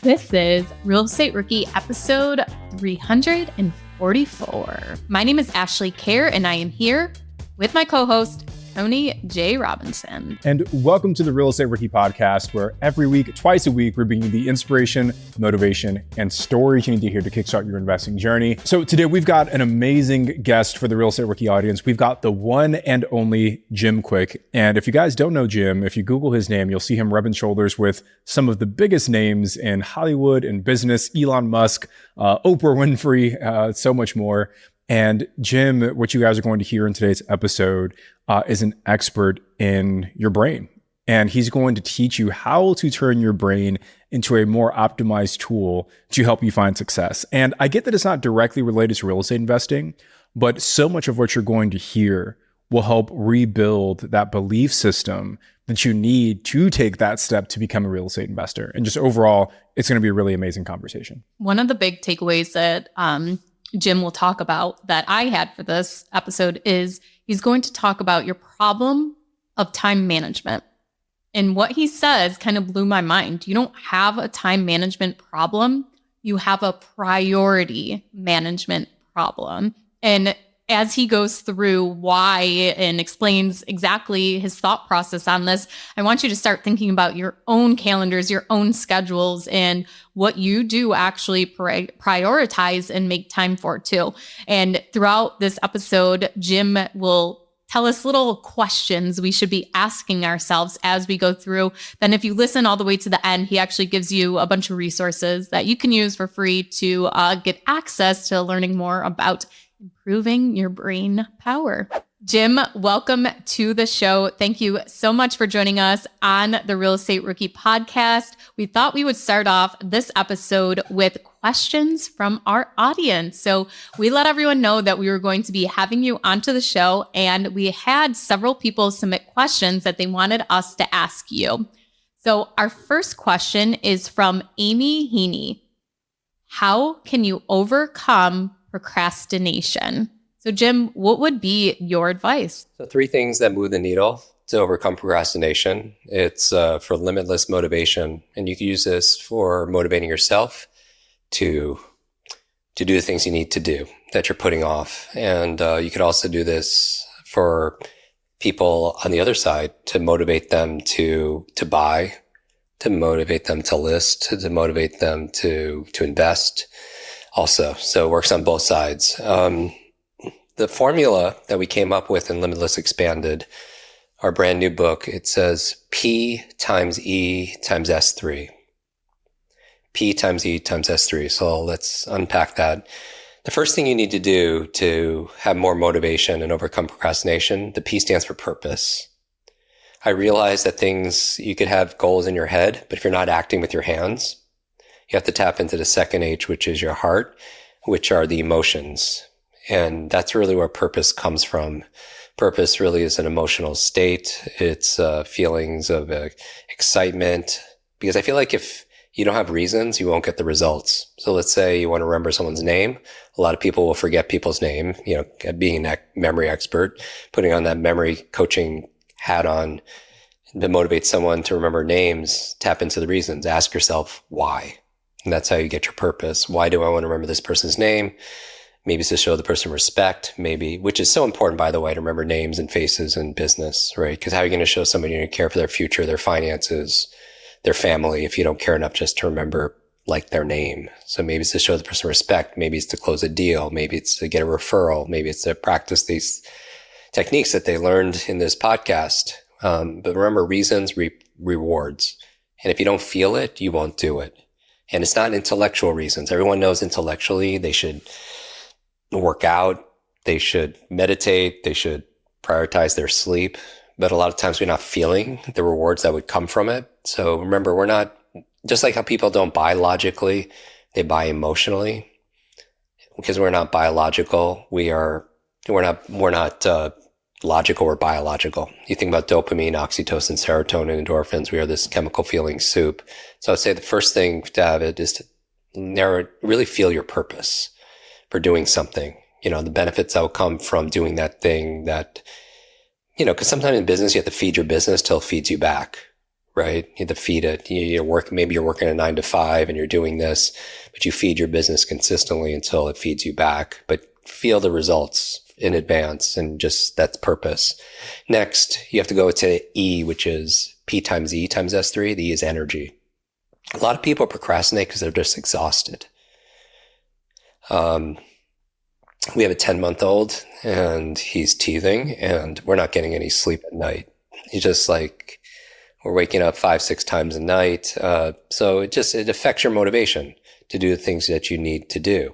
This is Real Estate Rookie episode 344. My name is Ashley Kerr, and I am here with my co-host, Tony J. Robinson. And welcome to the Real Estate Rookie podcast, where every week, twice a week, we're bringing you the inspiration, motivation, and stories you need to hear to kickstart your investing journey. So today we've got an amazing guest for the Real Estate Rookie audience. We've got the one and only Jim Kwik. And if you guys don't know Jim, if you Google his name, you'll see him rubbing shoulders with some of the biggest names in Hollywood and business, Elon Musk, Oprah Winfrey, so much more. And Jim, what you guys are going to hear in today's episode is an expert in your brain. And he's going to teach you how to turn your brain into a more optimized tool to help you find success. And I get that it's not directly related to real estate investing, but so much of what you're going to hear will help rebuild that belief system that you need to take that step to become a real estate investor. And just overall, it's going to be a really amazing conversation. One of the big takeaways that Jim will talk about that I had for this episode is he's going to talk about your problem of time management. And what he says kind of blew my mind. You don't have a time management problem. You have a priority management problem. And as he goes through why and explains exactly his thought process on this, I want you to start thinking about your own calendars, your own schedules, and what you do actually prioritize and make time for too. And throughout this episode, Jim will tell us little questions we should be asking ourselves as we go through. Then if you listen all the way to the end, he actually gives you a bunch of resources that you can use for free to get access to learning more about improving your brain power. Jim, welcome to the show. Thank you so much for joining us on the Real Estate Rookie podcast. We thought we would start off this episode with questions from our audience. So we let everyone know that we were going to be having you onto the show, and we had several people submit questions that they wanted us to ask you. So our first question is from Amy Heaney. How can you overcome procrastination? So Jim, what would be your advice? So 3 things that move the needle to overcome procrastination. It's for limitless motivation. And you can use this for motivating yourself to do the things you need to do that you're putting off. And you could also do this for people on the other side to motivate them to buy, to motivate them to list, to motivate them to invest also. So it works on both sides. The formula that we came up with in Limitless Expanded, our brand new book, it says P times E times S3. P times E times S3. So let's unpack that. The first thing you need to do to have more motivation and overcome procrastination, the P stands for purpose. I realize that you could have goals in your head, but if you're not acting with your hands, you have to tap into the second H, which is your heart, which are the emotions. And that's really where purpose comes from. Purpose really is an emotional state. It's feelings of excitement. Because I feel like if you don't have reasons, you won't get the results. So let's say you want to remember someone's name. A lot of people will forget people's name. Being a memory expert, putting on that memory coaching hat on to motivate someone to remember names, tap into the reasons. Ask yourself why. And that's how you get your purpose. Why do I want to remember this person's name? Maybe it's to show the person respect, which is so important, by the way, to remember names and faces in business, right? Because how are you going to show somebody you care for their future, their finances, their family, if you don't care enough just to remember their name? So maybe it's to show the person respect. Maybe it's to close a deal. Maybe it's to get a referral. Maybe it's to practice these techniques that they learned in this podcast. But remember, reasons, rewards. And if you don't feel it, you won't do it. And it's not intellectual reasons. Everyone knows intellectually they should work out, they should meditate, they should prioritize their sleep. But a lot of times we're not feeling the rewards that would come from it. So remember, we're not, just like how people don't buy logically, they buy emotionally. Because we're not biological, we're not logical or biological. You think about dopamine, oxytocin, serotonin, endorphins, we are this chemical feeling soup. So I'd say the first thing to have it is to really feel your purpose for doing something. The benefits that will come from doing that thing that, because sometimes in business, you have to feed your business till it feeds you back, right? You have to feed it. Maybe you're working a 9 to 5 and you're doing this, but you feed your business consistently until it feeds you back, but feel the results in advance, and just that's purpose. Next, you have to go to E, which is P times E times S3. The E is energy. A lot of people procrastinate because they're just exhausted. We have a 10-month-old and he's teething and we're not getting any sleep at night. He's just like, we're waking up 5-6 times a night. So it affects your motivation to do the things that you need to do.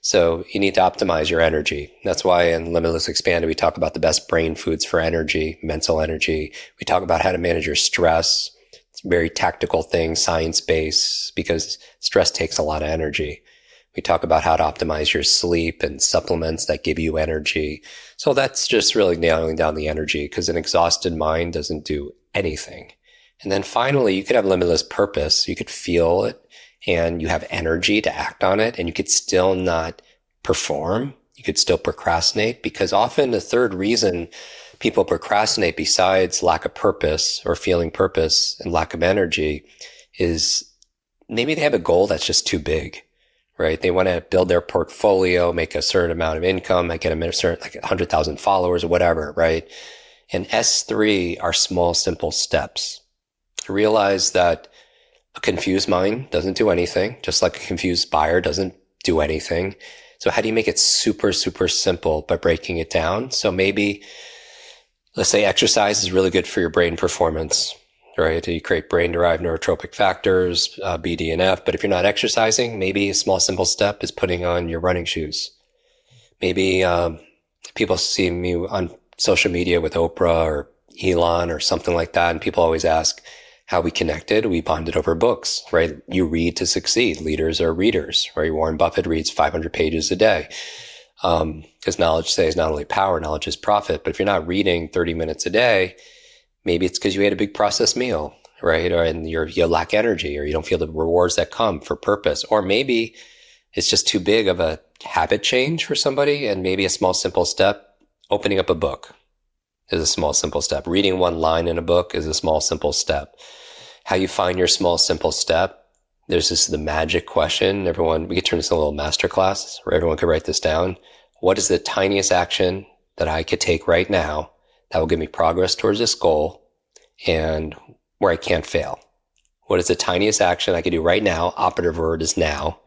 So you need to optimize your energy. That's why in Limitless Expanded, we talk about the best brain foods for energy, mental energy. We talk about how to manage your stress. It's a very tactical thing, science-based, because stress takes a lot of energy. We talk about how to optimize your sleep and supplements that give you energy. So that's just really nailing down the energy, because an exhausted mind doesn't do anything. And then finally, you could have limitless purpose. You could feel it and you have energy to act on it, and you could still not perform. You could still procrastinate, because often the third reason people procrastinate, besides lack of purpose or feeling purpose and lack of energy, is maybe they have a goal that's just too big, right? They want to build their portfolio, make a certain amount of income, like get a certain, like 100,000 followers or whatever, right? And S3 are small, simple steps. Realize that a confused mind doesn't do anything, just like a confused buyer doesn't do anything. So how do you make it super, super simple by breaking it down? So maybe, let's say exercise is really good for your brain performance, right? You create brain-derived neurotropic factors, BD and F. But if you're not exercising, maybe a small, simple step is putting on your running shoes. Maybe people see me on social media with Oprah or Elon or something like that, and people always ask how we connected. We bonded over books, right? You read to succeed. Leaders are readers, right? Warren Buffett reads 500 pages a day. Because knowledge says not only power, knowledge is profit. But if you're not reading 30 minutes a day, maybe it's because you ate a big processed meal, right? And you lack energy, or you don't feel the rewards that come for purpose. Or maybe it's just too big of a habit change for somebody, and maybe a small, simple step, opening up a book is a small, simple step. Reading one line in a book is a small, simple step. How you find your small, simple step, there's the magic question. We could turn this into a little masterclass where everyone could write this down. What is the tiniest action that I could take right now that will give me progress towards this goal and where I can't fail? What is the tiniest action I could do right now? Operative word is now,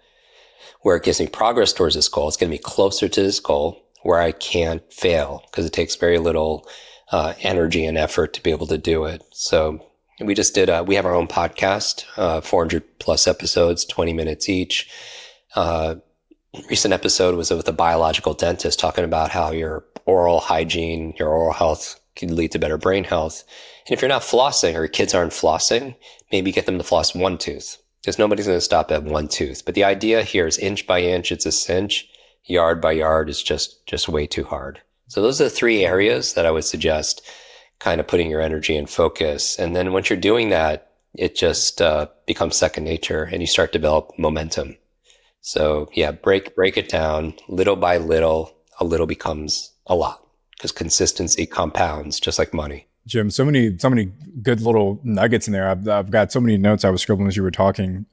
where it gives me progress towards this goal. It's going to be closer to this goal where I can't fail, because it takes very little energy and effort to be able to do it. So we just we have our own podcast, 400 plus episodes, 20 minutes each. Recent episode was with a biological dentist talking about how your oral hygiene, your oral health can lead to better brain health. And if you're not flossing, or your kids aren't flossing, maybe get them to floss one tooth, because nobody's going to stop at one tooth. But the idea here is inch by inch, it's a cinch. Yard by yard is just way too hard. So those are the 3 areas that I would suggest kind of putting your energy and focus. And then once you're doing that, it just becomes second nature, and you start to develop momentum. So yeah, break it down little by little. A little becomes a lot, because consistency compounds just like money. Jim, so many good little nuggets in there. I've got so many notes I was scribbling as you were talking.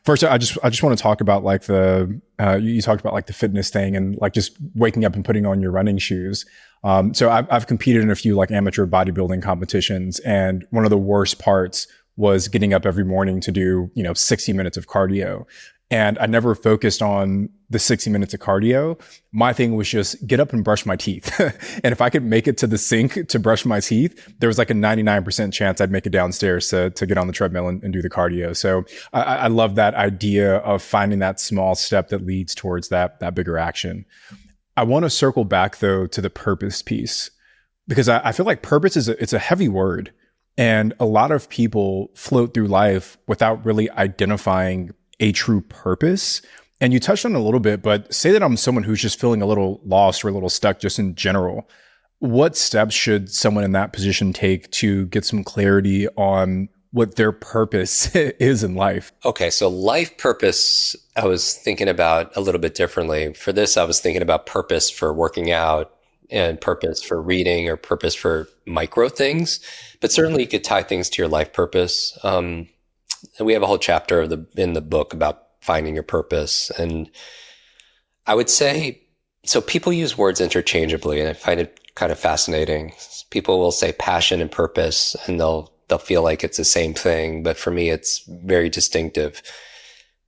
First, I just want to talk about like you talked about like the fitness thing, and like just waking up and putting on your running shoes. So I've competed in a few like amateur bodybuilding competitions, and one of the worst parts was getting up every morning to do 60 minutes of cardio. And I never focused on the 60 minutes of cardio. My thing was just get up and brush my teeth. And if I could make it to the sink to brush my teeth, there was like a 99% chance I'd make it downstairs to get on the treadmill and do the cardio. So I love that idea of finding that small step that leads towards that bigger action. I want to circle back though to the purpose piece, because I feel like purpose it's a heavy word, and a lot of people float through life without really identifying a true purpose. And you touched on it a little bit, but say that I'm someone who's just feeling a little lost or a little stuck just in general. What steps should someone in that position take to get some clarity on what their purpose is in life? Okay, so life purpose, I was thinking about a little bit differently. For this, I was thinking about purpose for working out, and purpose for reading or purpose for micro things, but certainly you could tie things to your life purpose. And we have a whole chapter in the book about finding your purpose. And I would say, so people use words interchangeably, and I find it kind of fascinating. People will say passion and purpose, and they'll feel like it's the same thing. But for me, it's very distinctive.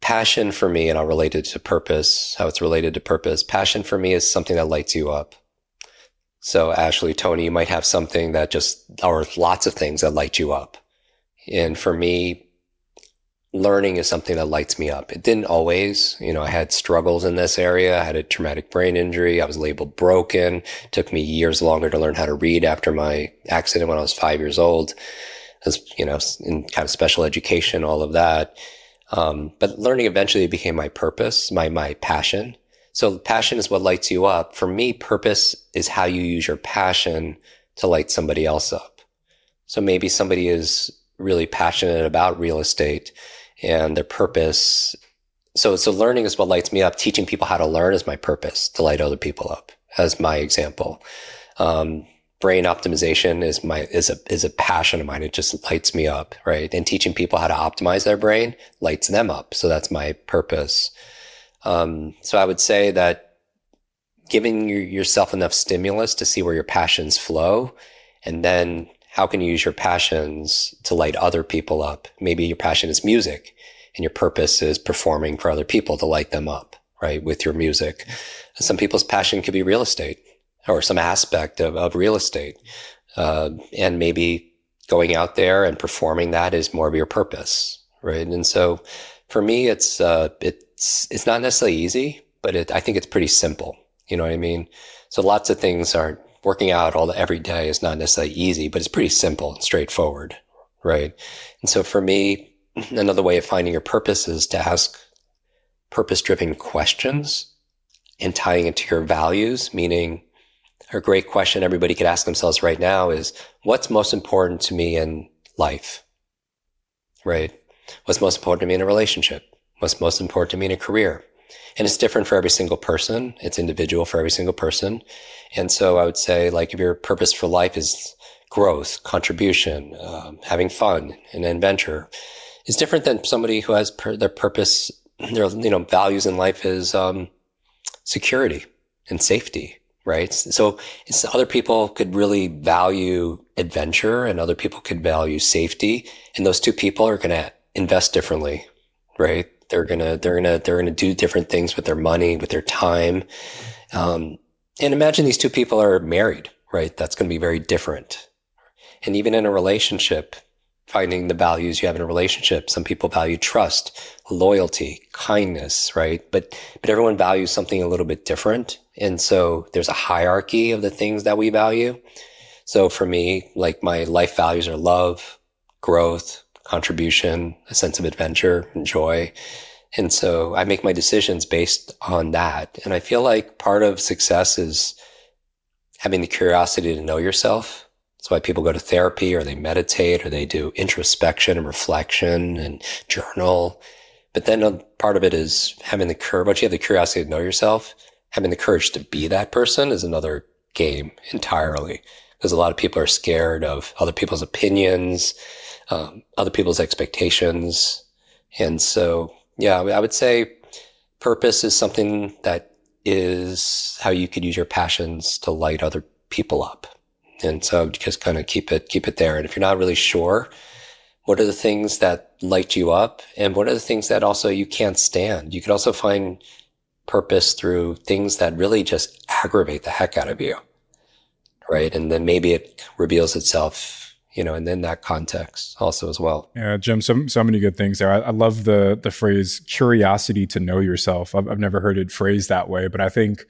Passion for me, and I'll relate it to purpose, how it's related to purpose. Passion for me is something that lights you up. So Ashley, Tony, you might have something that or lots of things that light you up. And for me, learning is something that lights me up. It didn't always, I had struggles in this area. I had a traumatic brain injury. I was labeled broken. It took me years longer to learn how to read after my accident when I was 5 years old. As, in kind of special education, all of that. But learning eventually became my purpose, my passion. So passion is what lights you up. For me, purpose is how you use your passion to light somebody else up. So maybe somebody is really passionate about real estate and their purpose. So learning is what lights me up. Teaching people how to learn is my purpose, to light other people up, as my example. Brain optimization is a passion of mine. It just lights me up, right? And teaching people how to optimize their brain lights them up. So that's my purpose. So I would say that giving yourself enough stimulus to see where your passions flow, and then how can you use your passions to light other people up? Maybe your passion is music and your purpose is performing for other people to light them up, right? With your music. Some people's passion could be real estate or some aspect of real estate. And maybe going out there and performing that is more of your purpose, right? And so for me, it's not necessarily easy, but I think it's pretty simple. You know what I mean? So lots of things are working out every day is not necessarily easy, but it's pretty simple and straightforward, right? And so for me, another way of finding your purpose is to ask purpose-driven questions and tying it to your values, meaning a great question everybody could ask themselves right now is, what's most important to me in life, right? What's most important to me in a relationship? What's most important to me in a career? And it's different for every single person. It's individual for every single person. And so I would say, like, if your purpose for life is growth, contribution, having fun, and adventure, it's different than somebody who has their purpose, their values in life is security and safety, right? So other people could really value adventure, and other people could value safety, and those two people are going to invest differently, right? They're gonna do different things with their money, with their time. And imagine these two people are married, right? That's going to be very different. And even in a relationship, finding the values you have in a relationship. Some people value trust, loyalty, kindness, right? But everyone values something a little bit different. And so there's a hierarchy of the things that we value. So for me, like, my life values are love, growth, contribution, a sense of adventure and joy. And so I make my decisions based on that. And I feel like part of success is having the curiosity to know yourself. That's why people go to therapy, or they meditate, or they do introspection and reflection and journal. But then part of it is having the courage. Once you have the curiosity to know yourself, having the courage to be that person is another game entirely. Because a lot of people are scared of other people's opinions, other people's expectations. And so, yeah, I would say purpose is something that is how you could use your passions to light other people up. And so just kind of keep it there. And if you're not really sure, what are the things that light you up? And what are the things that also you can't stand? You could also find purpose through things that really just aggravate the heck out of you, right? And then maybe it reveals itself, and in that context also as well. Yeah, Jim, so many good things there. I love the phrase curiosity to know yourself. I've never heard it phrased that way, but I think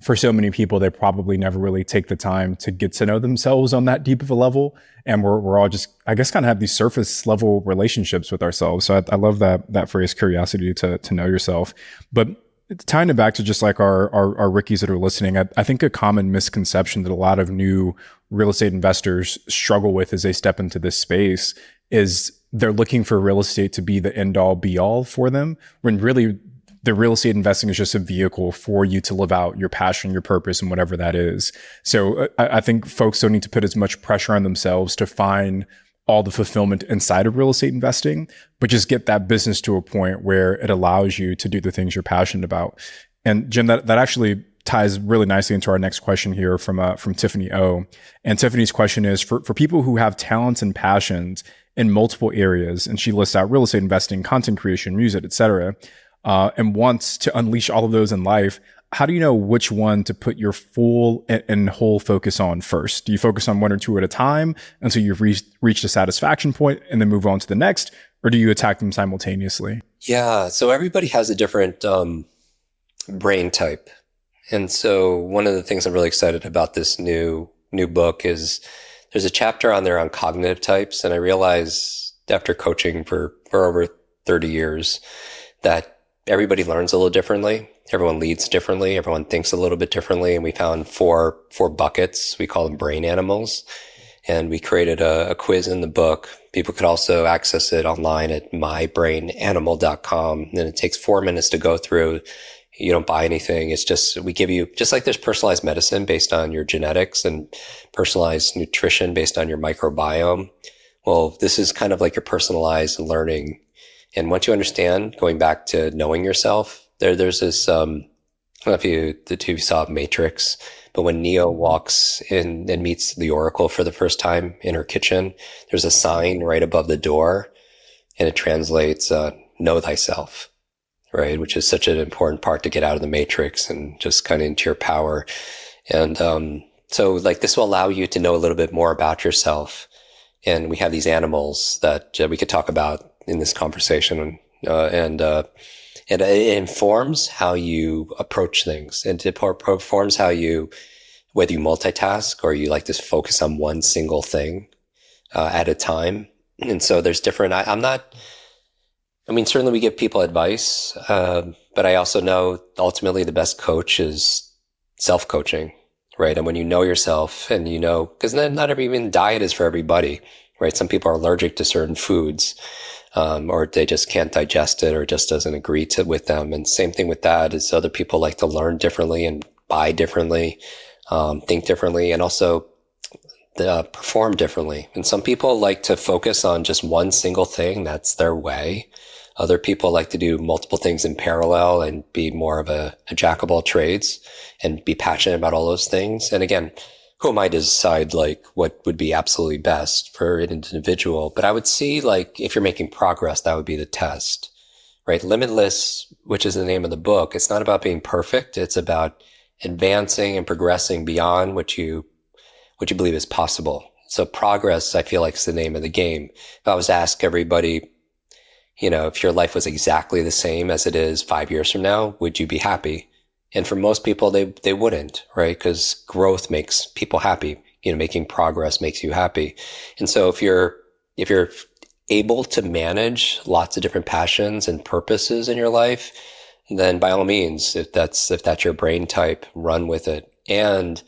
for so many people, they probably never really take the time to get to know themselves on that deep of a level. And we're all just, I guess, kind of have these surface level relationships with ourselves. So I love that phrase, curiosity to know yourself. But tying it back to just like our rookies that are listening, I think a common misconception that a lot of new real estate investors struggle with as they step into this space is they're looking for real estate to be the end all be all for them, when really the real estate investing is just a vehicle for you to live out your passion, your purpose, and whatever that is. So I think folks don't need to put as much pressure on themselves to find all the fulfillment inside of real estate investing, but just get that business to a point where it allows you to do the things you're passionate about. And Jim, that actually ties really nicely into our next question here from Tiffany O. And Tiffany's question is for people who have talents and passions in multiple areas, and she lists out real estate investing, content creation, music, etc., and wants to unleash all of those in life. How do you know which one to put your full and whole focus on first? Do you focus on one or two at a time until you've reached a satisfaction point and then move on to the next? Or do you attack them simultaneously? Yeah. So everybody has a different brain type. And so one of the things I'm really excited about this new book is there's a chapter on there on cognitive types. And I realized after coaching for over 30 years that everybody learns a little differently. Everyone leads differently. Everyone thinks a little bit differently. And we found four buckets. We call them brain animals. And we created a quiz in the book. People could also access it online at mybrainanimal.com. And it takes 4 minutes to go through. You don't buy anything. It's just, we give you, just like there's personalized medicine based on your genetics and personalized nutrition based on your microbiome. Well, this is kind of like your personalized learning. And once you understand, going back to knowing yourself, there's this, I don't know if the two saw Matrix, but when Neo walks in and meets the Oracle for the first time in her kitchen, there's a sign right above the door and it translates, know thyself, right? Which is such an important part to get out of the Matrix and just kind of into your power. And, so like this will allow you to know a little bit more about yourself. And we have these animals that we could talk about in this conversation, and it informs how you approach things, and it informs how you, whether you multitask or you like to focus on one single thing at a time. And so there's different. Certainly we give people advice, but I also know ultimately the best coach is self-coaching, right? And when you know yourself, and you know, because not even diet is for everybody, right? Some people are allergic to certain foods. Or they just can't digest it, or it just doesn't agree with them. And same thing with that is other people like to learn differently and buy differently, think differently, and also perform differently. And some people like to focus on just one single thing. That's their way. Other people like to do multiple things in parallel and be more of a jack of all trades and be passionate about all those things. And again, who am I to decide like what would be absolutely best for an individual? But I would see like if you're making progress, that would be the test, right? Limitless, which is the name of the book. It's not about being perfect. It's about advancing and progressing beyond what you believe is possible. So progress, I feel like, is the name of the game. If I was to ask everybody, if your life was exactly the same as it is 5 years from now, would you be happy? And for most people, they wouldn't, right? Because growth makes people happy. Making progress makes you happy. And so if you're able to manage lots of different passions and purposes in your life, then by all means, if that's your brain type, run with it. And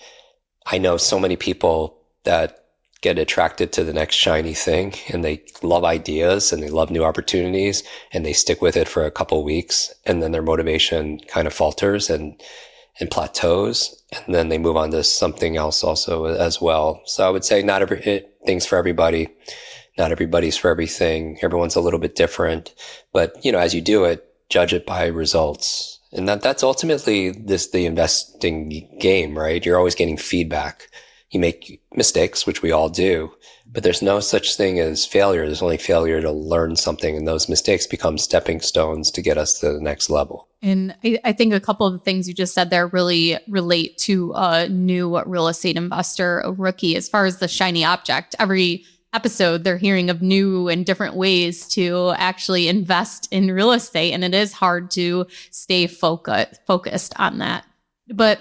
I know so many people that get attracted to the next shiny thing, and they love ideas and they love new opportunities, and they stick with it for a couple of weeks, and then their motivation kind of falters and plateaus, and then they move on to something else also as well. So I would say not things for everybody, not everybody's for everything. Everyone's a little bit different, but as you do it, judge it by results. And that's ultimately the investing game, right? You're always getting feedback. You make mistakes, which we all do, but there's no such thing as failure. There's only failure to learn something, and those mistakes become stepping stones to get us to the next level. And I think a couple of the things you just said there really relate to a new real estate investor, a rookie, as far as the shiny object. Every episode, they're hearing of new and different ways to actually invest in real estate, and it is hard to stay focused on that. But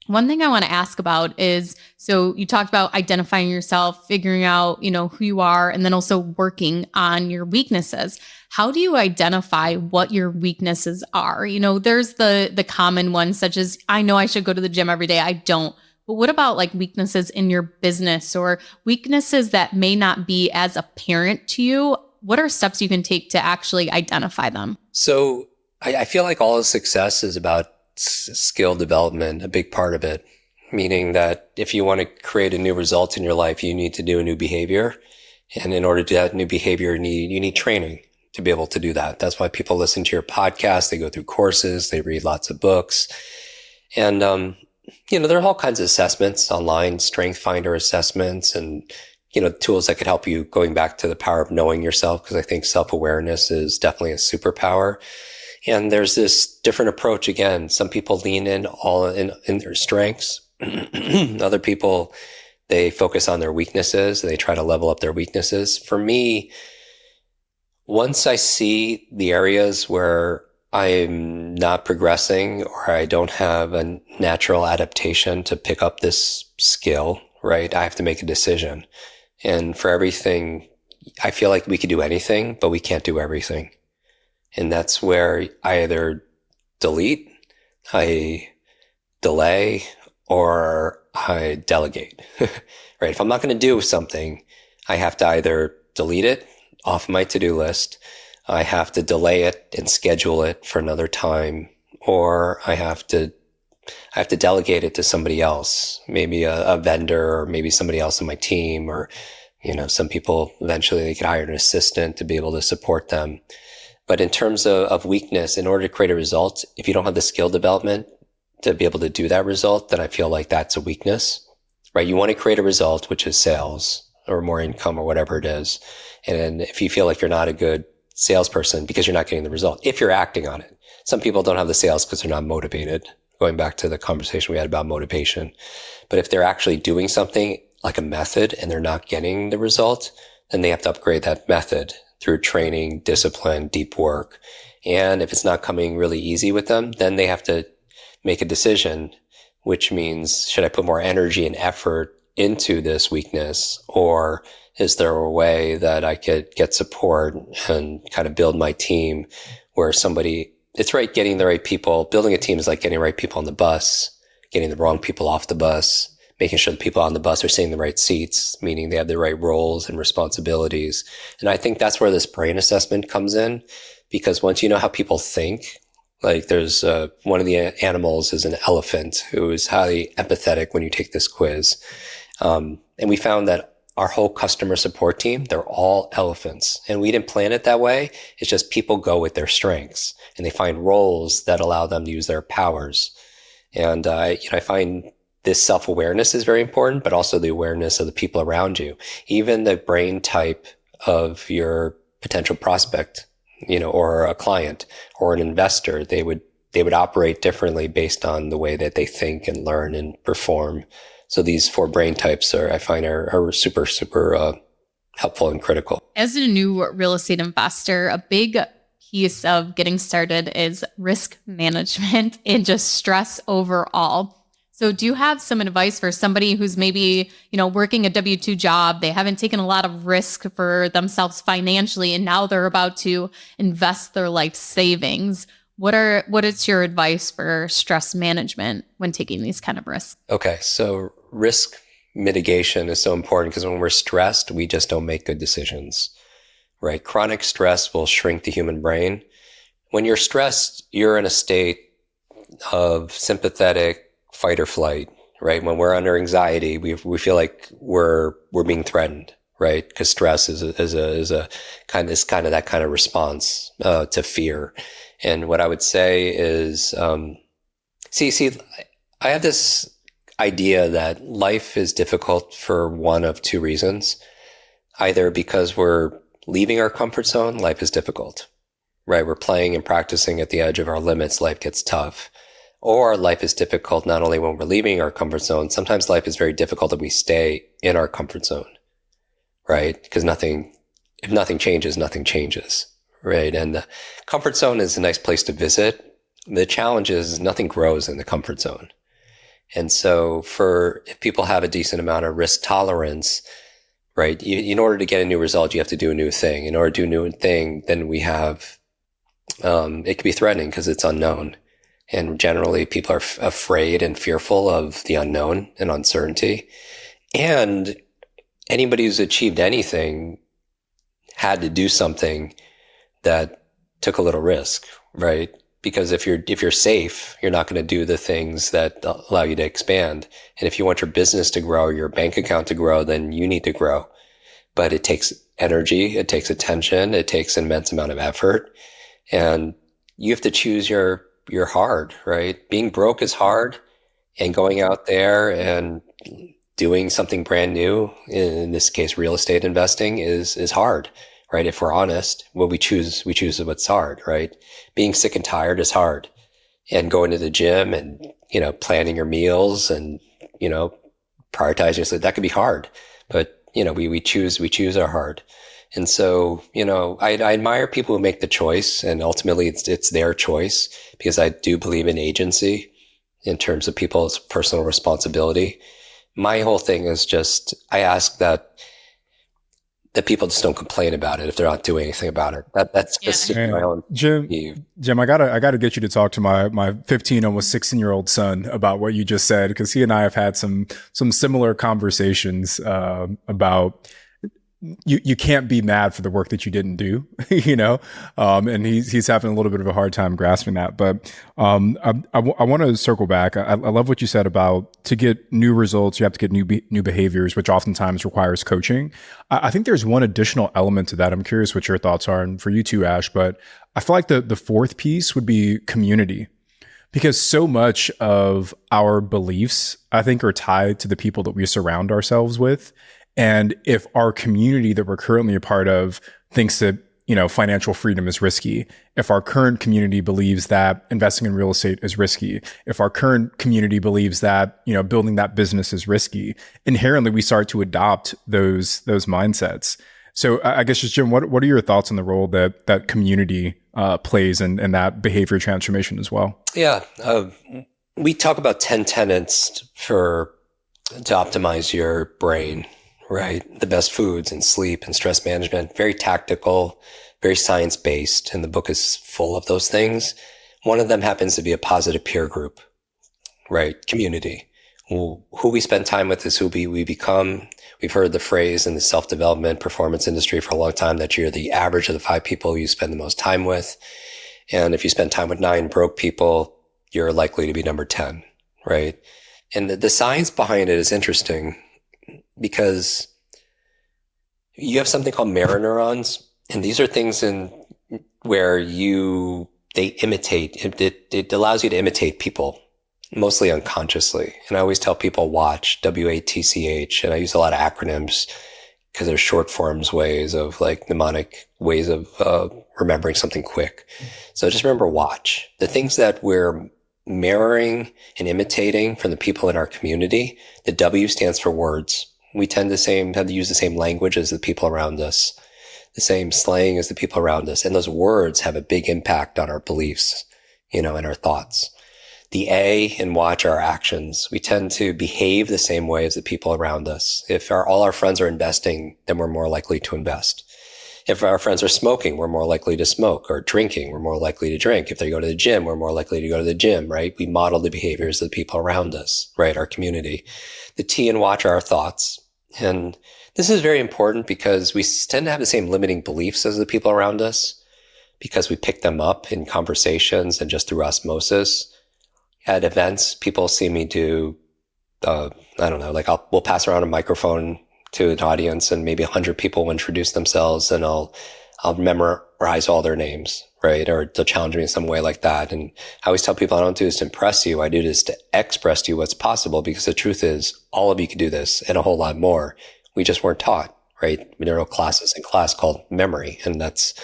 one thing I want to ask about is, so you talked about identifying yourself, figuring out, who you are, and then also working on your weaknesses. How do you identify what your weaknesses are? There's the common ones, such as, I know I should go to the gym every day. I don't. But what about like weaknesses in your business, or weaknesses that may not be as apparent to you? What are steps you can take to actually identify them? So I feel like all of success is about skill development, a big part of it, meaning that if you want to create a new result in your life, you need to do a new behavior. And in order to do that new behavior, you need training to be able to do that. That's why people listen to your podcast. They go through courses. They read lots of books. And, there are all kinds of assessments online, strength finder assessments and, tools that could help you going back to the power of knowing yourself. Cause I think self-awareness is definitely a superpower. And there's this different approach. Again, some people lean in all in their strengths. Other people, they focus on their weaknesses and they try to level up their weaknesses. For me, once I see the areas where I'm not progressing or I don't have a natural adaptation to pick up this skill, right? I have to make a decision. And for everything, I feel like we could do anything, but we can't do everything. And that's where I either delete, I delay, or I delegate, right? If I'm not going to do something, I have to either delete it off my to-do list, I have to delay it and schedule it for another time, or I have to delegate it to somebody else, maybe a vendor or maybe somebody else in my team, or, some people eventually they could hire an assistant to be able to support them. But in terms of weakness, in order to create a result, if you don't have the skill development to be able to do that result, then I feel like that's a weakness, right? You want to create a result, which is sales or more income or whatever it is. And if you feel like you're not a good salesperson because you're not getting the result, if you're acting on it, some people don't have the sales because they're not motivated, going back to the conversation we had about motivation. But if they're actually doing something like a method and they're not getting the result, then they have to upgrade that method through training, discipline, deep work. And if it's not coming really easy with them, then they have to make a decision, which means, should I put more energy and effort into this weakness, or is there a way that I could get support and kind of build my team where it's right, getting the right people. Building a team is like getting the right people on the bus, getting the wrong people off the bus, making sure the people on the bus are sitting in the right seats, meaning they have the right roles and responsibilities. And I think that's where this brain assessment comes in, because once you know how people think, like there's one of the animals is an elephant who is highly empathetic when you take this quiz. And we found that our whole customer support team, they're all elephants. And we didn't plan it that way. It's just people go with their strengths and they find roles that allow them to use their powers. And I find this self-awareness is very important, but also the awareness of the people around you. Even the brain type of your potential prospect, or a client or an investor, they would operate differently based on the way that they think and learn and perform. So these 4 brain types I find are super, super helpful and critical. As a new real estate investor, a big piece of getting started is risk management and just stress overall. So do you have some advice for somebody who's maybe, working a W-2 job, they haven't taken a lot of risk for themselves financially, and now they're about to invest their life savings? What is your advice for stress management when taking these kind of risks? Okay. So risk mitigation is so important because when we're stressed, we just don't make good decisions, right? Chronic stress will shrink the human brain. When you're stressed, you're in a state of sympathetic fight or flight, right? When we're under anxiety, we feel like we're being threatened, right? Because stress is a kind of that kind of response to fear. And what I would say is, I have this idea that life is difficult for one of 2 reasons. Either because we're leaving our comfort zone, life is difficult, right? We're playing and practicing at the edge of our limits, life gets tough. Or life is difficult not only when we're leaving our comfort zone, sometimes life is very difficult if we stay in our comfort zone, right? Because if nothing changes, nothing changes, right? And the comfort zone is a nice place to visit. The challenge is nothing grows in the comfort zone. And so if people have a decent amount of risk tolerance, right? In order to get a new result, you have to do a new thing. In order to do a new thing, then we have, it can be threatening because it's unknown. And generally people are afraid and fearful of the unknown and uncertainty. And anybody who's achieved anything had to do something that took a little risk, right? Because if you're safe, you're not going to do the things that allow you to expand. And if you want your business to grow, your bank account to grow, then you need to grow. But it takes energy, it takes attention, it takes an immense amount of effort. And you have to choose your hard, right? Being broke is hard, and going out there and doing something brand new, in this case, real estate investing, is hard, right? If we're honest, what we choose what's hard, right? Being sick and tired is hard. And going to the gym and, planning your meals and, prioritizing yourself, that could be hard. But, we choose our hard. And so, I admire people who make the choice, and ultimately it's their choice, because I do believe in agency in terms of people's personal responsibility. My whole thing is just, I ask that people just don't complain about it if they're not doing anything about it. That's just my own view. Jim, I gotta get you to talk to my 15, almost 16-year-old son about what you just said, because he and I have had some similar conversations about you can't be mad for the work that you didn't do, and he's having a little bit of a hard time grasping that. But I want to circle back. I love what you said about, to get new results, you have to get new behaviors, which oftentimes requires coaching. I think there's one additional element to that. I'm curious what your thoughts are, and for you too, Ash. But I feel like the fourth piece would be community. Because so much of our beliefs, I think, are tied to the people that we surround ourselves with. And if our community that we're currently a part of thinks that, financial freedom is risky, if our current community believes that investing in real estate is risky, if our current community believes that, building that business is risky, inherently we start to adopt those mindsets. So I guess just, Jim, what are your thoughts on the role that community plays in that behavior transformation as well? Yeah. We talk about 10 tenets to optimize your brain. Right. The best foods and sleep and stress management, very tactical, very science-based. And the book is full of those things. One of them happens to be a positive peer group, right? Community. Who we spend time with is who we become. We've heard the phrase in the self-development performance industry for a long time that you're the average of the 5 people you spend the most time with. And if you spend time with 9 broke people, you're likely to be number 10, right? And the science behind it is interesting, because you have something called mirror neurons, and these are things where they imitate. It allows you to imitate people, mostly unconsciously. And I always tell people, watch, WATCH, and I use a lot of acronyms because they're short forms ways of, like, mnemonic ways of remembering something quick. So just remember, watch. The things that we're mirroring and imitating from the people in our community, the W stands for words. We tend to have to use the same language as the people around us, the same slang as the people around us. And those words have a big impact on our beliefs, and our thoughts. The A in watch are actions. We tend to behave the same way as the people around us. If all our friends are investing, then we're more likely to invest. If our friends are smoking, we're more likely to smoke, or drinking, we're more likely to drink. If they go to the gym, we're more likely to go to the gym, right? We model the behaviors of the people around us, right? Our community. The T in watch are our thoughts. And this is very important because we tend to have the same limiting beliefs as the people around us, because we pick them up in conversations and just through osmosis. At events, people see me do, we'll pass around a microphone to an audience, and maybe 100 people will introduce themselves, and I'll memorize all their names, right? Or they'll challenge me in some way like that. And I always tell people, I don't do this to impress you. I do this to express to you what's possible, because the truth is all of you can do this and a whole lot more. We just weren't taught, right? There are no classes in class called memory. And that's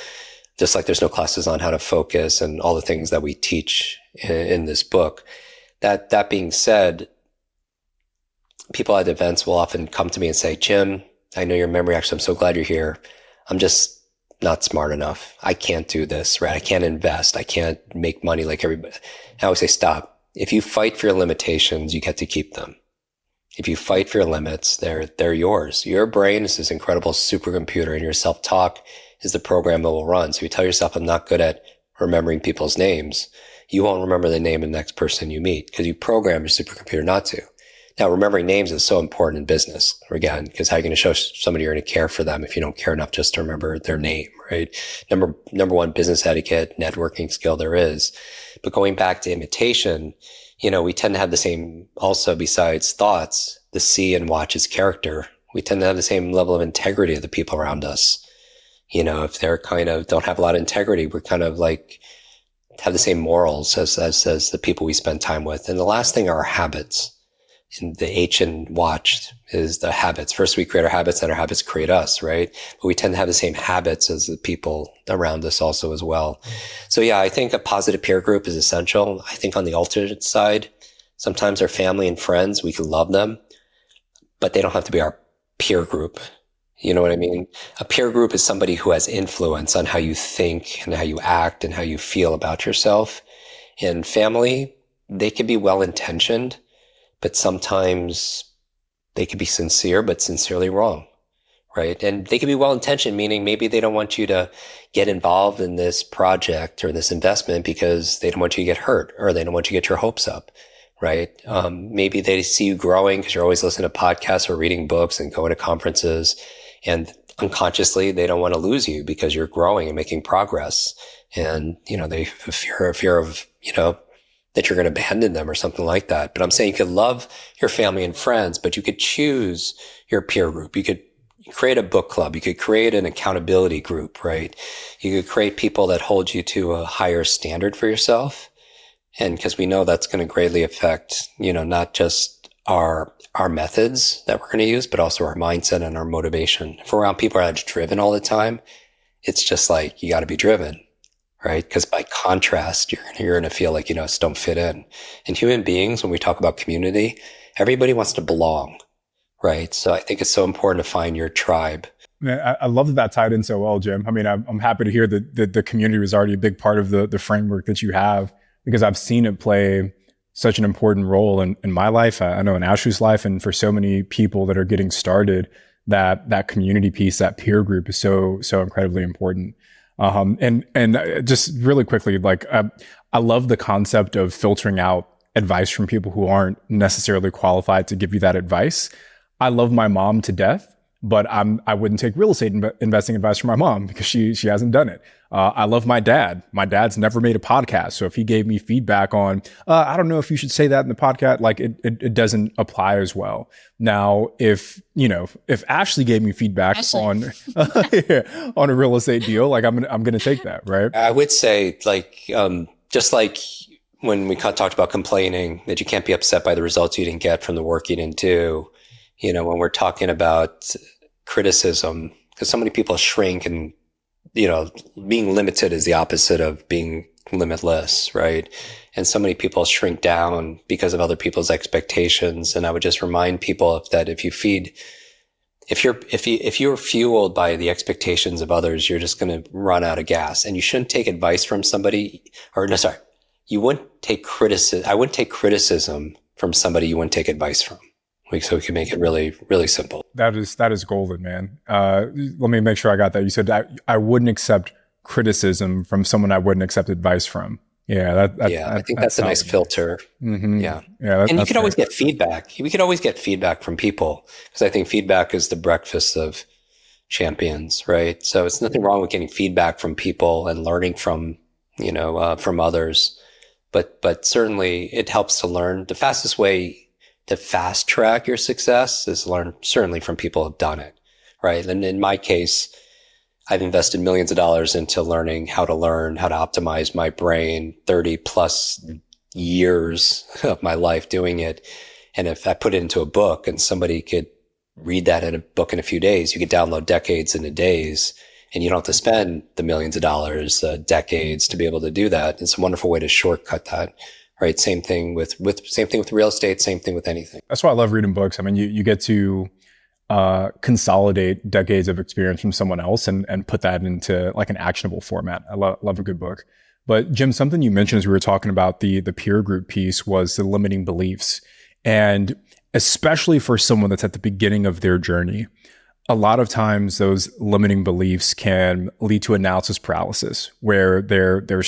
just like there's no classes on how to focus and all the things that we teach in this book. That being said, people at events will often come to me and say, Jim, I know your memory. Actually, I'm so glad you're here. I'm just not smart enough. I can't do this, right? I can't invest. I can't make money like everybody. I always say, stop. If you fight for your limitations, you get to keep them. If you fight for your limits, they're yours. Your brain is this incredible supercomputer, and your self-talk is the program that will run. So if you tell yourself, I'm not good at remembering people's names, you won't remember the name of the next person you meet, because you program your supercomputer not to. Now, remembering names is so important in business, again, because how are you going to show somebody you're going to care for them if you don't care enough just to remember their name, right? Number one business etiquette, networking skill there is. But going back to imitation, we tend to have the same, also besides thoughts, the see and watch is character. We tend to have the same level of integrity of the people around us. If they're kind of don't have a lot of integrity, we're kind of like have the same morals as the people we spend time with. And the last thing are our habits. And the H in watch is the habits. First, we create our habits, and our habits create us, right? But we tend to have the same habits as the people around us also as well. So yeah, I think a positive peer group is essential. I think on the alternate side, sometimes our family and friends, we can love them, but they don't have to be our peer group. You know what I mean? A peer group is somebody who has influence on how you think and how you act and how you feel about yourself. And family, they can be well-intentioned, but sometimes they could be sincere, but sincerely wrong, right? And they could be well-intentioned, meaning maybe they don't want you to get involved in this project or this investment because they don't want you to get hurt, or they don't want you to get your hopes up, right? Maybe they see you growing because you're always listening to podcasts or reading books and going to conferences, and unconsciously they don't want to lose you because you're growing and making progress. And, they fear of, that you're going to abandon them or something like that. But I'm saying you could love your family and friends, but you could choose your peer group. You could create a book club. You could create an accountability group, right? You could create people that hold you to a higher standard for yourself. And because we know that's going to greatly affect, not just our methods that we're going to use, but also our mindset and our motivation. If we're around people that are driven all the time, it's just like, you got to be driven. Right? Because by contrast, you're going to feel like, just don't fit in. And human beings, when we talk about community, everybody wants to belong, right? So I think it's so important to find your tribe. Man, I love that tied in so well, Jim. I mean, I'm happy to hear that the community was already a big part of the framework that you have, because I've seen it play such an important role in my life. I know in Ashley's life, and for so many people that are getting started, that community piece, that peer group is so incredibly important. And just really quickly, I love the concept of filtering out advice from people who aren't necessarily qualified to give you that advice. I love my mom to death, but I wouldn't take real estate investing advice from my mom because she hasn't done it. I love my dad. My dad's never made a podcast. So if he gave me feedback on, I don't know if you should say that in the podcast, it doesn't apply as well. Now, if Ashley gave me feedback on a real estate deal, I'm going to take that, right? I would say just like when we talked about complaining, that you can't be upset by the results you didn't get from the work you didn't do. When we're talking about criticism, because so many people shrink, and, being limited is the opposite of being limitless, right? And so many people shrink down because of other people's expectations. And I would just remind people that if you're fueled by the expectations of others, you're just going to run out of gas. And you shouldn't take advice from somebody, you wouldn't take criticism. I wouldn't take criticism from somebody you wouldn't take advice from. So we can make it really, really simple. That is golden, man. Let me make sure I got that. You said I wouldn't accept criticism from someone I wouldn't accept advice from. Yeah, I think that's a nice filter. Mm-hmm. Yeah. And you could always get feedback. We could always get feedback from people, because I think feedback is the breakfast of champions, right? So it's nothing wrong with getting feedback from people and learning from others, but certainly it helps to learn. The fastest way to fast track your success is learn certainly from people who've done it, right? And in my case, I've invested millions of dollars into learning how to optimize my brain, 30 plus years of my life doing it. And if I put it into a book and somebody could read that in a book in a few days, you could download decades into days, and you don't have to spend the millions of dollars, decades to be able to do that. It's a wonderful way to shortcut that. Right. Same thing with real estate. Same thing with anything. That's why I love reading books. I mean, you get to consolidate decades of experience from someone else and put that into an actionable format. I love a good book. But Jim, something you mentioned as we were talking about the peer group piece was the limiting beliefs. And especially for someone that's at the beginning of their journey, a lot of times those limiting beliefs can lead to analysis paralysis, where they're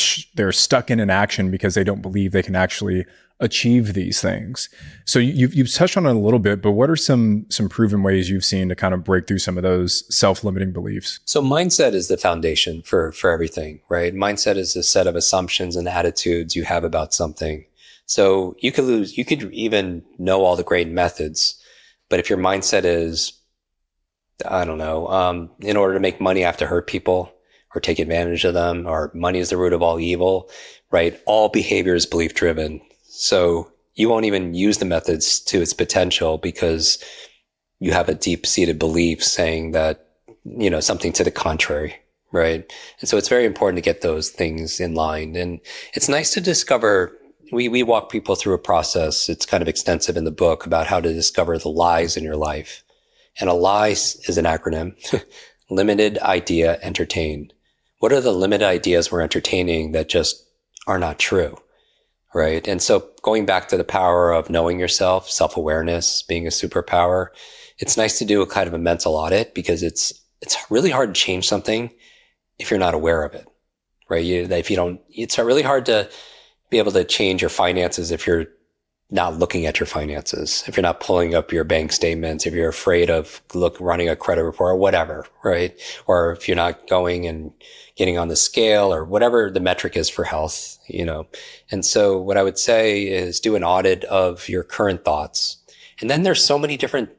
stuck in inaction because they don't believe they can actually achieve these things. So you've touched on it a little bit, but what are some proven ways you've seen to kind of break through some of those self-limiting beliefs? So mindset is the foundation for everything, right? Mindset is a set of assumptions and attitudes you have about something. So you could even know all the great methods, but if your mindset is, I don't know, in order to make money, I have to hurt people or take advantage of them, or money is the root of all evil, right? All behavior is belief driven. So you won't even use the methods to its potential because you have a deep seated belief saying that, something to the contrary, right? And so it's very important to get those things in line. And it's nice to discover, we walk people through a process. It's kind of extensive in the book about how to discover the lies in your life. And a lie is an acronym, limited idea entertained. What are the limited ideas we're entertaining that just are not true? Right. And so going back to the power of knowing yourself, self-awareness being a superpower, it's nice to do a kind of a mental audit, because it's really hard to change something if you're not aware of it. Right. It's really hard to be able to change your finances if you're not looking at your finances, if you're not pulling up your bank statements, if you're afraid of running a credit report or whatever, right? Or if you're not going and getting on the scale or whatever the metric is for health, And so what I would say is do an audit of your current thoughts. And then there's so many different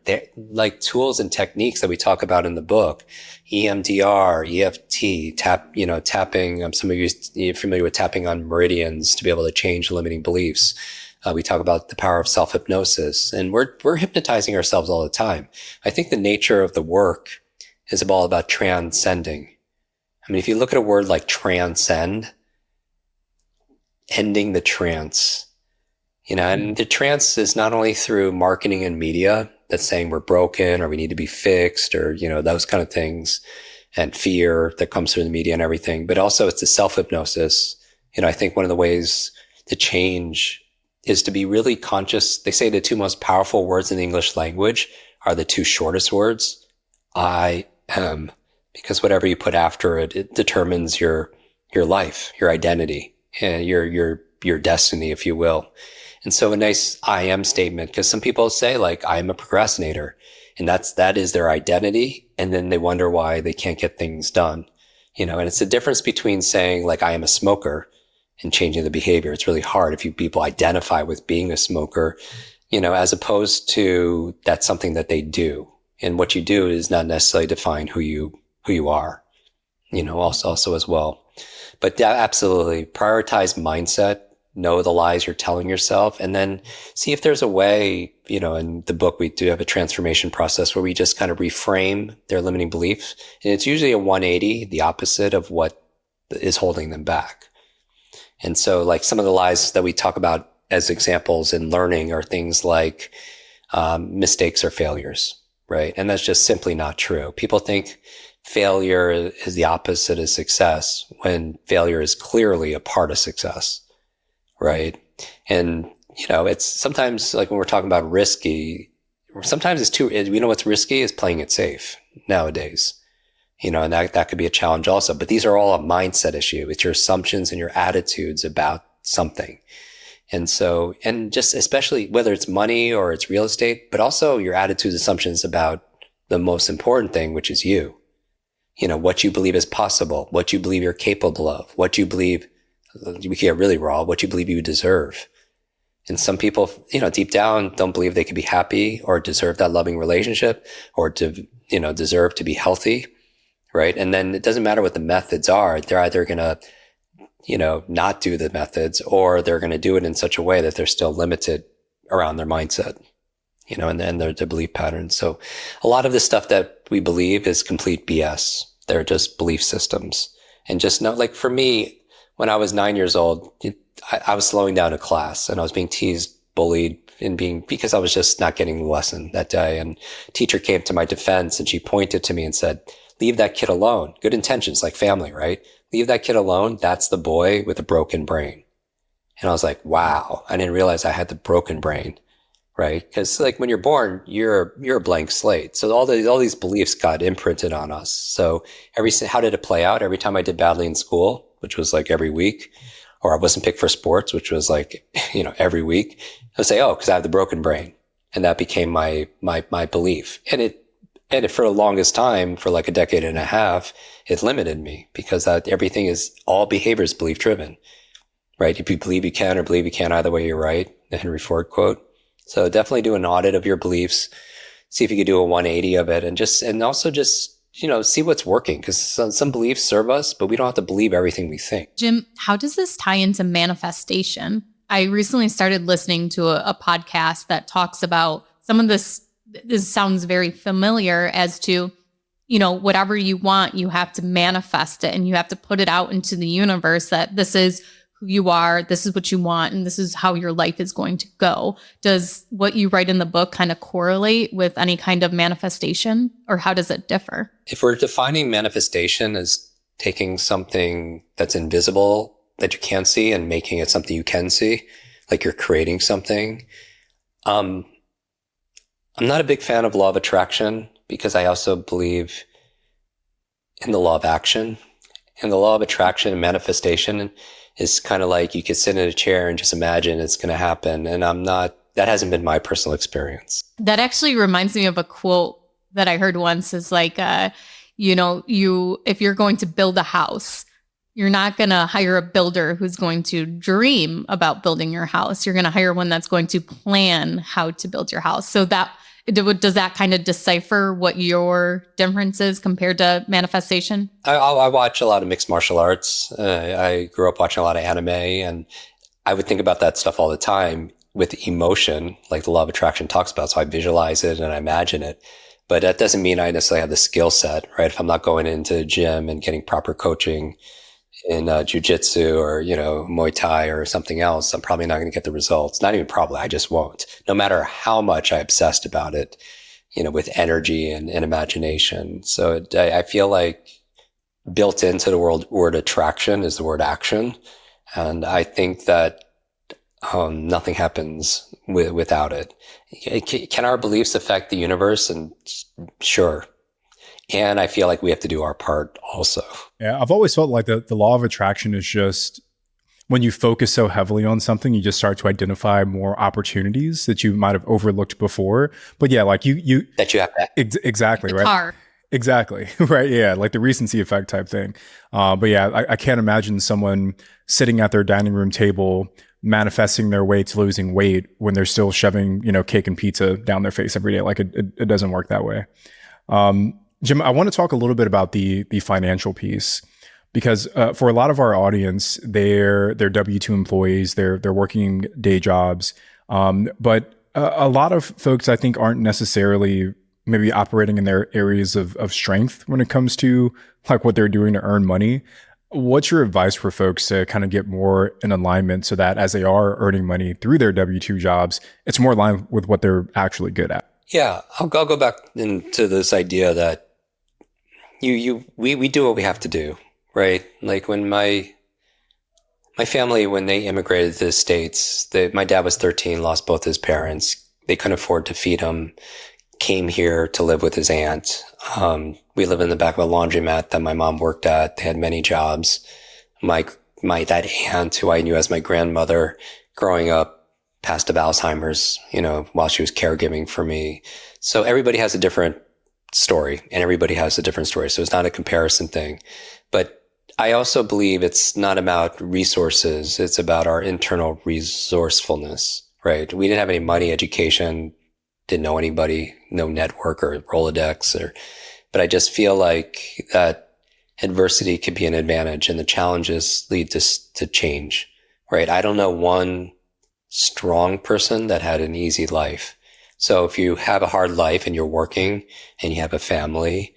tools and techniques that we talk about in the book. EMDR, EFT, tapping. Some of you are familiar with tapping on meridians to be able to change limiting beliefs. We talk about the power of self-hypnosis, and we're hypnotizing ourselves all the time. I think the nature of the work is all about transcending. I mean, if you look at a word like transcend, ending the trance, and the trance is not only through marketing and media that's saying we're broken or we need to be fixed or, those kind of things, and fear that comes through the media and everything, but also it's the self-hypnosis. I think one of the ways to change is to be really conscious. They say the two most powerful words in the English language are the two shortest words, I am, because whatever you put after it, it determines your life, your identity, and your destiny, if you will. And so a nice I am statement, because some people say I am a procrastinator, and that is their identity. And then they wonder why they can't get things done, and it's the difference between saying I am a smoker and changing the behavior. It's really hard if people identify with being a smoker, as opposed to that's something that they do. And what you do is not necessarily define who you are, also as well. But yeah, absolutely prioritize mindset, know the lies you're telling yourself, and then see if there's a way, in the book, we do have a transformation process where we just kind of reframe their limiting beliefs. And it's usually a 180, the opposite of what is holding them back. And so some of the lies that we talk about as examples in learning are things like mistakes are failures, right? And that's just simply not true. People think failure is the opposite of success when failure is clearly a part of success, right? And, it's sometimes when we're talking about risky, sometimes it's what's risky is playing it safe nowadays. And that could be a challenge also. But these are all a mindset issue. It's your assumptions and your attitudes about something. And so, and just especially whether it's money or it's real estate, but also your attitudes, assumptions about the most important thing, which is you. What you believe is possible, what you believe you're capable of, what you believe, we get really raw, what you believe you deserve. And some people, deep down don't believe they can be happy or deserve that loving relationship or to, deserve to be healthy. Right. And then it doesn't matter what the methods are. They're either going to, not do the methods, or they're going to do it in such a way that they're still limited around their mindset, and then their belief patterns. So a lot of the stuff that we believe is complete BS. They're just belief systems. And just know, for me, when I was 9 years old, I was slowing down a class and I was being teased, bullied, because I was just not getting the lesson that day. And teacher came to my defense and she pointed to me and said, leave that kid alone. Good intentions, like family, right? Leave that kid alone. That's the boy with a broken brain. And I was like, wow, I didn't realize I had the broken brain, right? Because like when you're born, you're a blank slate. So all these beliefs got imprinted on us. So how did it play out? Every time I did badly in school, which was like every week, or I wasn't picked for sports, which was like, every week, I would say, oh, because I have the broken brain. And that became my belief. And it for the longest time, for like a decade and a half, it limited me because everything is, all behavior is belief driven, right? If you believe you can or believe you can't, either way, you're right. The Henry Ford quote. So definitely do an audit of your beliefs, see if you could do a 180 of it, and also just, see what's working, because some beliefs serve us, but we don't have to believe everything we think. Jim, how does this tie into manifestation? I recently started listening to a podcast that talks about some of this. This sounds very familiar as to, whatever you want, you have to manifest it and you have to put it out into the universe that this is who you are, this is what you want, and this is how your life is going to go. Does what you write in the book kind of correlate with any kind of manifestation, or how does it differ? If we're defining manifestation as taking something that's invisible that you can't see and making it something you can see, like you're creating something, I'm not a big fan of law of attraction, because I also believe in the law of action. And the law of attraction and manifestation is kind of like you could sit in a chair and just imagine it's going to happen. And that hasn't been my personal experience. That actually reminds me of a quote that I heard once, is like, if you're going to build a house, you're not going to hire a builder who's going to dream about building your house. You're going to hire one that's going to plan how to build your house. So does that kind of decipher what your difference is compared to manifestation? I watch a lot of mixed martial arts. I grew up watching a lot of anime, and I would think about that stuff all the time with emotion, like the law of attraction talks about. So I visualize it and I imagine it. But that doesn't mean I necessarily have the skill set, right? If I'm not going into the gym and getting proper coaching in jujitsu or, Muay Thai or something else, I'm probably not going to get the results. Not even probably, I just won't. No matter how much I obsessed about it, with energy and imagination. So I feel like built into the word attraction is the word action. And I think that nothing happens without it. Can our beliefs affect the universe? And sure. And I feel like we have to do our part also. Yeah, I've always felt like the law of attraction is just, when you focus so heavily on something, you just start to identify more opportunities that you might have overlooked before. But yeah, like you that you have to exactly right. Car. Exactly. Right. Yeah. Like the recency effect type thing. But yeah, I can't imagine someone sitting at their dining room table manifesting their way to losing weight when they're still shoving, cake and pizza down their face every day. Like it doesn't work that way. Jim, I want to talk a little bit about the financial piece, because for a lot of our audience, they're W-2 employees, they're working day jobs, but a lot of folks, I think, aren't necessarily maybe operating in their areas of strength when it comes to like what they're doing to earn money. What's your advice for folks to kind of get more in alignment so that as they are earning money through their W-2 jobs, it's more aligned with what they're actually good at? Yeah, I'll go back into this idea that we do what we have to do, right? Like when my family, when they immigrated to the States, my dad was 13, lost both his parents. They couldn't afford to feed him, came here to live with his aunt. We lived in the back of a laundromat that my mom worked at. They had many jobs. That aunt, who I knew as my grandmother growing up, passed of Alzheimer's, while she was caregiving for me. So everybody has a different story, and everybody has a different story. So it's not a comparison thing. But I also believe it's not about resources. It's about our internal resourcefulness, right? We didn't have any money, education, didn't know anybody, no network or Rolodex, but I just feel like that adversity could be an advantage, and the challenges lead to change, right? I don't know one strong person that had an easy life. So if you have a hard life and you're working and you have a family,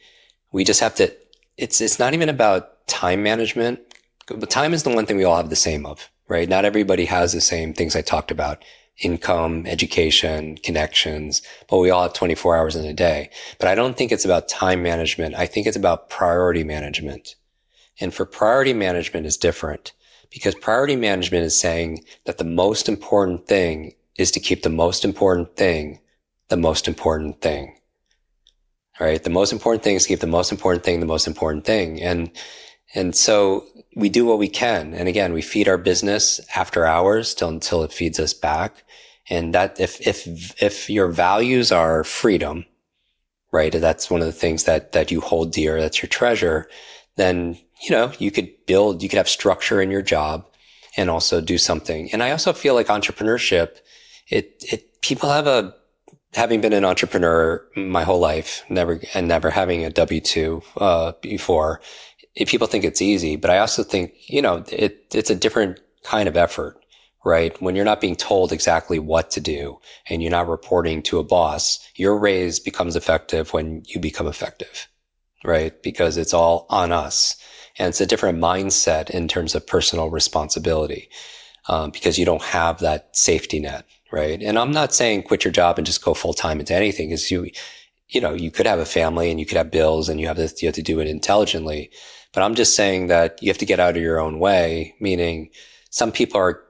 we just have to, it's not even about time management. But time is the one thing we all have the same of, right? Not everybody has the same things I talked about: income, education, connections, but we all have 24 hours in a day. But I don't think it's about time management. I think it's about priority management. And for priority management is different, because priority management is saying that the most important thing is to keep the most important thing the most important thing. Right? The most important thing is to keep the most important thing the most important thing. And so we do what we can. And again, we feed our business after hours until it feeds us back. And that if your values are freedom, right? That's one of the things that you hold dear, that's your treasure, then, you could have structure in your job and also do something. And I also feel like entrepreneurship, people having been an entrepreneur my whole life, never having a W-2, before, people think it's easy, but I also think, it's a different kind of effort, right? When you're not being told exactly what to do and you're not reporting to a boss, your raise becomes effective when you become effective, right? Because it's all on us. And it's a different mindset in terms of personal responsibility, because you don't have that safety net, right? And I'm not saying quit your job and just go full time into anything, because you could have a family and you could have bills and you have to do it intelligently. But I'm just saying that you have to get out of your own way, meaning some people are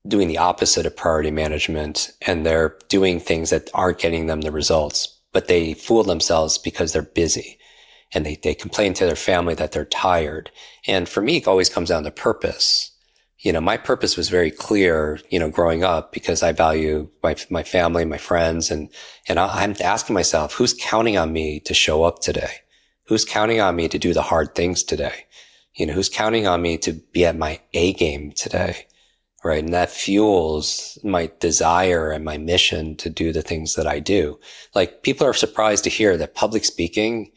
doing the opposite of priority management, and they're doing things that aren't getting them the results, but they fool themselves because they're busy, and they complain to their family that they're tired. And for me, it always comes down to purpose. My purpose was very clear, growing up, because I value my family, my friends, and I'm asking myself, who's counting on me to show up today? Who's counting on me to do the hard things today? Who's counting on me to be at my A game today? Right. And that fuels my desire and my mission to do the things that I do. Like, people are surprised to hear that public speaking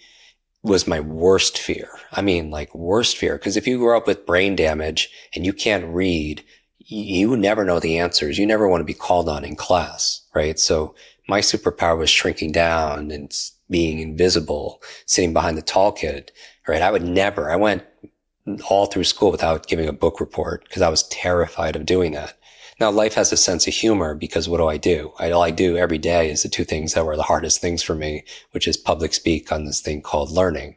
was my worst fear. I mean, like, worst fear. Because if you grow up with brain damage and you can't read, you never know the answers. You never want to be called on in class. Right. So my superpower was shrinking down and being invisible, sitting behind the tall kid. Right. I went all through school without giving a book report because I was terrified of doing that. Now, life has a sense of humor, because what do? All I do every day is the two things that were the hardest things for me, which is public speak on this thing called learning,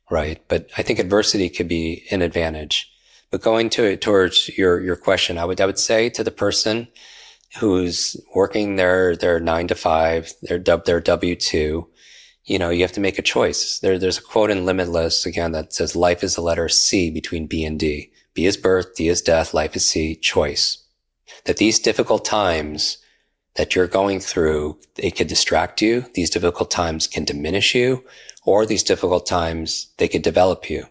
right? But I think adversity could be an advantage. But going towards your question, I would say to the person who's working their 9 to 5, their W-2, you have to make a choice. There's a quote in Limitless, again, that says, life is the letter C between B and D. B is birth, D is death, life is C, choice. That these difficult times that you're going through, they could distract you. These difficult times can diminish you, or these difficult times, they could develop you.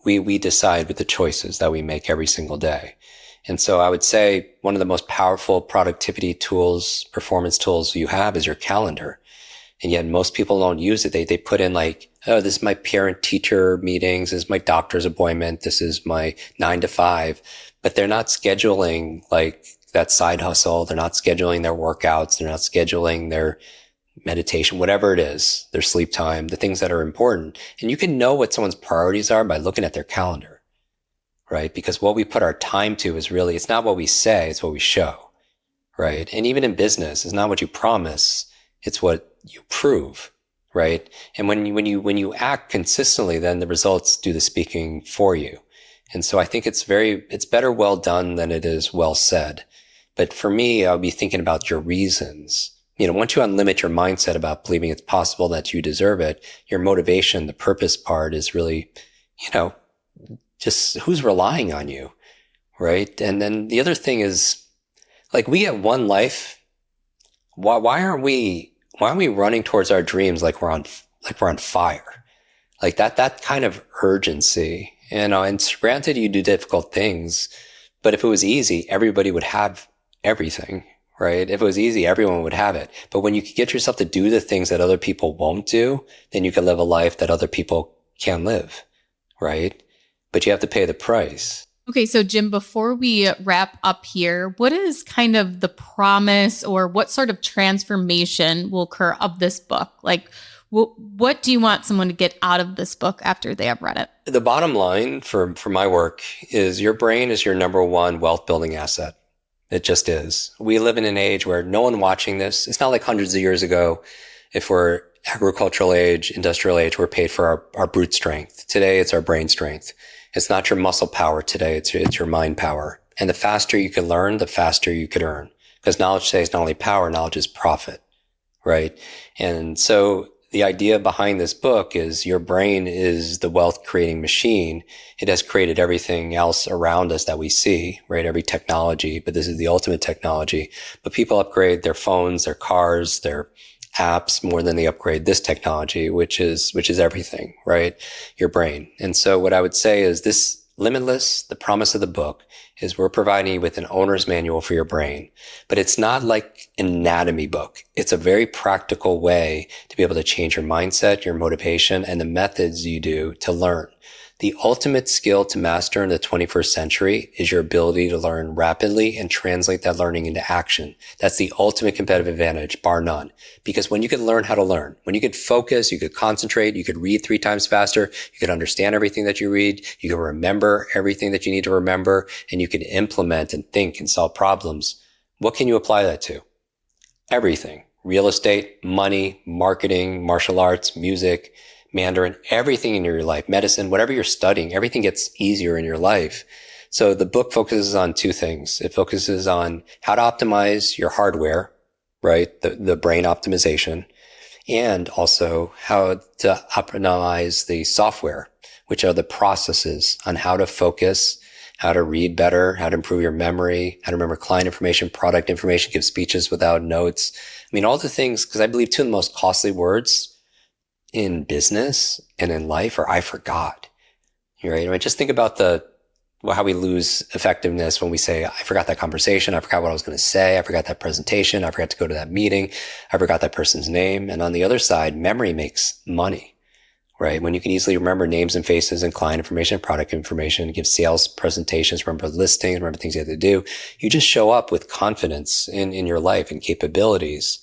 We decide with the choices that we make every single day. And so I would say one of the most powerful productivity tools, performance tools you have is your calendar. And yet most people don't use it. They put in like, oh, this is my parent teacher meetings. This is my doctor's appointment. This is my 9 to 5, but they're not scheduling like that side hustle. They're not scheduling their workouts. They're not scheduling their meditation, whatever it is, their sleep time, the things that are important. And you can know what someone's priorities are by looking at their calendar, right? Because what we put our time to is really, it's not what we say, it's what we show, right? And even in business, it's not what you promise, it's what you prove, right? And when you act consistently, then the results do the speaking for you. And so I think it's better well done than it is well said. But for me, I'll be thinking about your reasons. Once you unlimit your mindset about believing it's possible that you deserve it, your motivation, the purpose part is really, just who's relying on you, right? And then the other thing is, like, we get one life. Why aren't we running towards our dreams like we're on fire? Like that kind of urgency. And granted, you do difficult things, but if it was easy, everybody would have everything, right? If it was easy, everyone would have it. But when you can get yourself to do the things that other people won't do, then you can live a life that other people can live, right? But you have to pay the price. Okay, so Jim, before we wrap up here, what is kind of the promise, or what sort of transformation will occur of this book? Like, what do you want someone to get out of this book after they have read it? The bottom line for my work is your brain is your number one wealth building asset. It just is. We live in an age where no one watching this, it's not like hundreds of years ago, if we're agricultural age, industrial age, we're paid for our brute strength. Today, it's our brain strength. It's not your muscle power today. It's your mind power. And the faster you can learn, the faster you could earn. because knowledge today is not only power, knowledge is profit, right? And so the idea behind this book is your brain is the wealth creating machine. It has created everything else around us that we see, right? Every technology, but this is the ultimate technology. But people upgrade their phones, their cars, their apps more than they upgrade this technology, which is everything, right? Your brain. And so what I would say is this Limitless, the promise of the book is we're providing you with an owner's manual for your brain, but it's not like an anatomy book. It's a very practical way to be able to change your mindset, your motivation, and the methods you do to learn. The ultimate skill to master in the 21st century is your ability to learn rapidly and translate that learning into action. That's the ultimate competitive advantage, bar none. Because when you can learn how to learn, when you could focus, you could concentrate, you could read 3 times faster, you could understand everything that you read, you can remember everything that you need to remember, and you can implement and think and solve problems. What can you apply that to? Everything. Real estate, money, marketing, martial arts, music, Mandarin, everything in your life, medicine, whatever you're studying, everything gets easier in your life. So the book focuses on 2 things. It focuses on how to optimize your hardware, right? The brain optimization, and also how to optimize the software, which are the processes on how to focus, how to read better, how to improve your memory, how to remember client information, product information, give speeches without notes. I mean, all the things, because I believe 2 of the most costly words in business and in life are I forgot. Right? I mean, just think about how we lose effectiveness when we say, I forgot that conversation. I forgot what I was going to say. I forgot that presentation. I forgot to go to that meeting. I forgot that person's name. And on the other side, memory makes money, right? When you can easily remember names and faces and client information, product information, give sales presentations, remember listings, remember things you have to do. You just show up with confidence in your life and capabilities.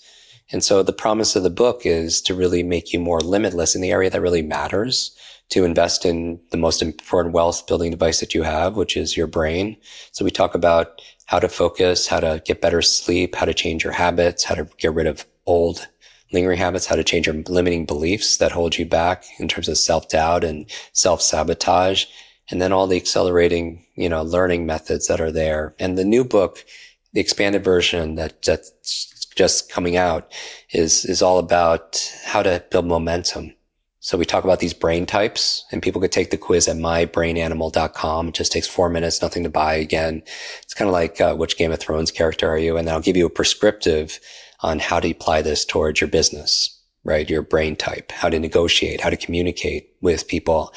And so the promise of the book is to really make you more limitless in the area that really matters, to invest in the most important wealth building device that you have, which is your brain. So we talk about how to focus, how to get better sleep, how to change your habits, how to get rid of old lingering habits, how to change your limiting beliefs that hold you back in terms of self-doubt and self-sabotage, and then all the accelerating, learning methods that are there. And the new book, the expanded version that's just coming out is all about how to build momentum. So we talk about these brain types, and people could take the quiz at mybrainanimal.com. It just takes 4 minutes, nothing to buy again. It's kind of like which Game of Thrones character are you? And then I'll give you a prescriptive on how to apply this towards your business, right? Your brain type, how to negotiate, how to communicate with people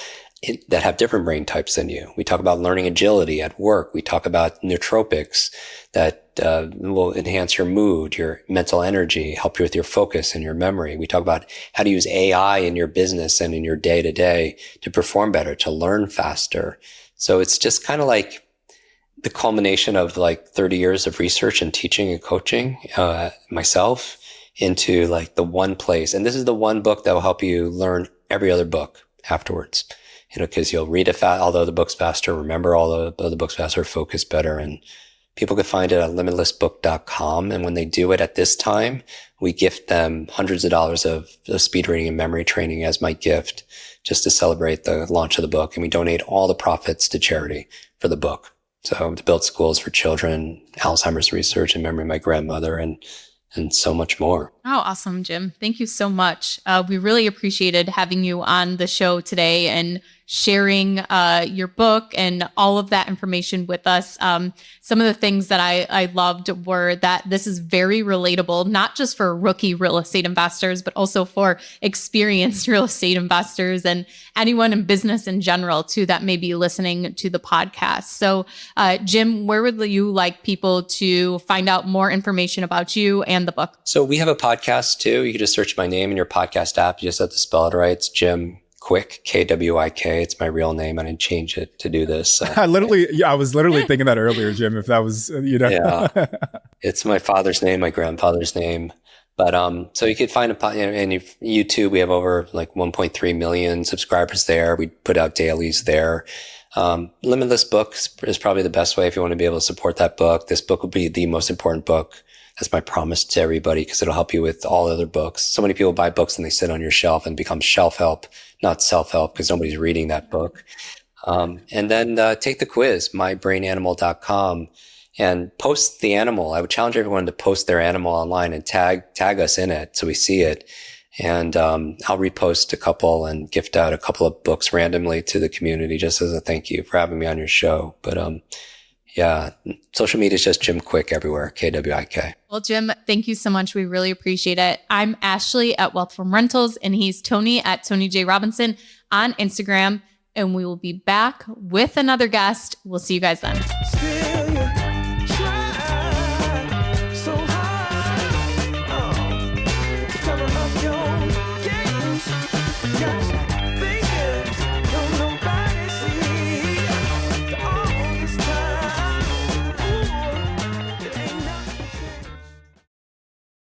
that have different brain types than you. We talk about learning agility at work. We talk about nootropics that will enhance your mood, your mental energy, help you with your focus and your memory. We talk about how to use AI in your business and in your day to day to perform better, to learn faster. So it's just kind of like the culmination of like 30 years of research and teaching and coaching myself into like the one place. And this is the one book that will help you learn every other book afterwards. Because you'll read it although the book's faster, remember all the other books faster, focus better. And people can find it at limitlessbook.com. And when they do it at this time, we gift them hundreds of dollars of speed reading and memory training as my gift, just to celebrate the launch of the book. And we donate all the profits to charity for the book. So to build schools for children, Alzheimer's research in memory of my grandmother, and so much more. Oh, awesome, Jim. Thank you so much. We really appreciated having you on the show today and sharing your book and all of that information with us. Some of the things that I loved were that this is very relatable, not just for rookie real estate investors, but also for experienced real estate investors and anyone in business in general, too, that may be listening to the podcast. So, Jim, where would you like people to find out more information about you and the book? So we have a podcast too. You can just search my name in your podcast app. You just have to spell it right. It's Jim Kwik, Kwik. It's my real name. I didn't change it to do this. I was literally thinking that earlier, Jim, if that was, Yeah. It's my father's name, my grandfather's name. But, so you could find and YouTube, we have over like 1.3 million subscribers there. We put out dailies there. Limitless Books is probably the best way if you want to be able to support that book. This book will be the most important book. That's my promise to everybody, because it'll help you with all other books. So many people buy books and they sit on your shelf and become shelf help, not self-help, because nobody's reading that book. And then take the quiz, mybrainanimal.com. and post the animal. I would challenge everyone to post their animal online and tag us in it so we see it. And I'll repost a couple and gift out a couple of books randomly to the community just as a thank you for having me on your show. But yeah, social media is just Jim Kwik everywhere, KWIK. Well, Jim, thank you so much. We really appreciate it. I'm Ashley at Wealth from Rentals, and he's Tony at Tony J. Robinson on Instagram. And we will be back with another guest. We'll see you guys then.